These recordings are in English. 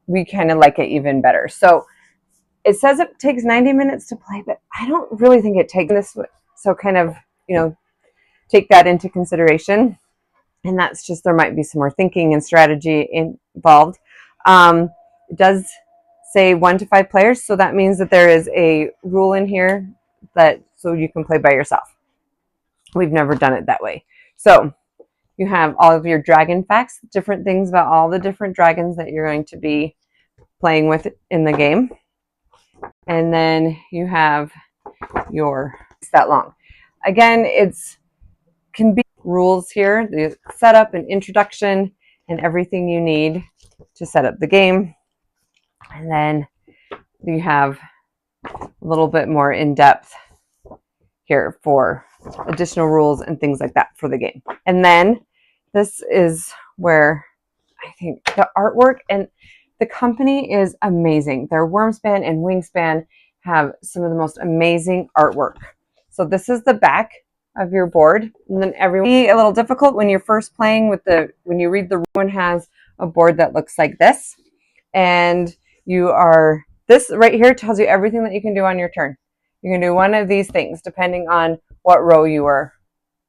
we kind of like it even better. So it says it takes 90 minutes to play, but I don't really think it takes this. So kind of, take that into consideration. And that's just, there might be some more thinking and strategy involved. It does say 1 to 5 players. So that means that there is a rule in here so you can play by yourself. We've never done it that way. So you have all of your dragon facts, different things about all the different dragons that you're going to be playing with in the game. And then you have it's that long. Again, can be rules here, the setup and introduction and everything you need to set up the game. And then you have a little bit more in depth here for additional rules and things like that for the game. And then this is where I think the artwork and the company is amazing. Their Wyrmspan and Wingspan have some of the most amazing artwork. So this is the back of your board, and then everyone be a little difficult when you're first playing with when you read the one has a board that looks like this, and this right here tells you everything that you can do on your turn. You can do one of these things depending on what row you are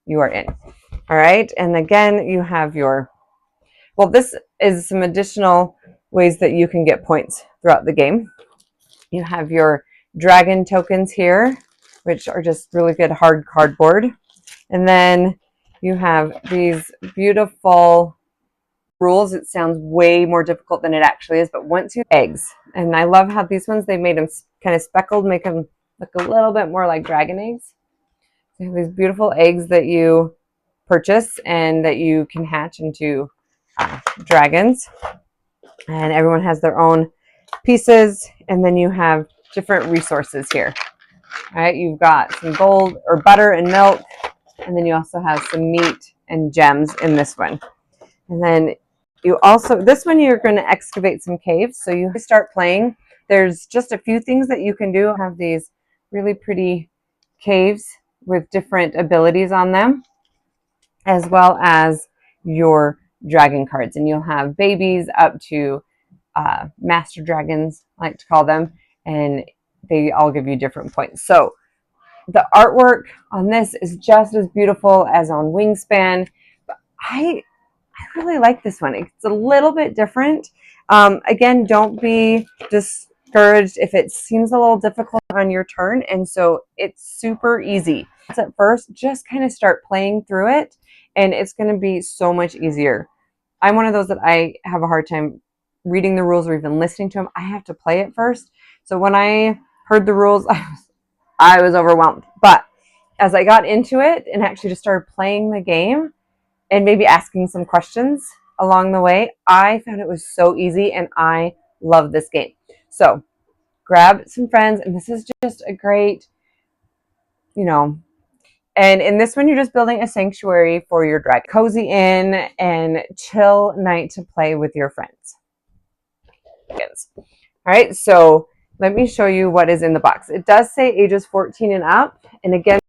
in. All right, and again you have this is some additional ways that you can get points throughout the game. You have your dragon tokens here, which are just really good hard cardboard. And then you have these beautiful rules. It sounds way more difficult than it actually is, but once you eggs, and I love how these ones, they made them kind of speckled, make them look a little bit more like dragon eggs. You have these beautiful eggs that you purchase and that you can hatch into dragons. And everyone has their own pieces, and then you have different resources here. All right, you've got some gold or butter and milk, and then you also have some meat and gems in this one. And then this one you're going to excavate some caves. So you start playing. There's just a few things that you can do. Have these really pretty caves with different abilities on them, as well as your dragon cards. And you'll have babies up to master dragons, I like to call them, and they all give you different points. So the artwork on this is just as beautiful as on Wingspan. But I really like this one. It's a little bit different. Again, don't be discouraged if it seems a little difficult on your turn. And so it's super easy. At first, just kind of start playing through it, and it's going to be so much easier. I'm one of those that I have a hard time reading the rules or even listening to them. I have to play it first. So when I heard the rules, I was overwhelmed. But as I got into it and actually just started playing the game and maybe asking some questions along the way, I found it was so easy, and I love this game. So grab some friends, and this is just a great, and in this one, you're just building a sanctuary for your dragon. Cozy in and chill night to play with your friends. All right, so let me show you what is in the box. It does say ages 14 and up. And again,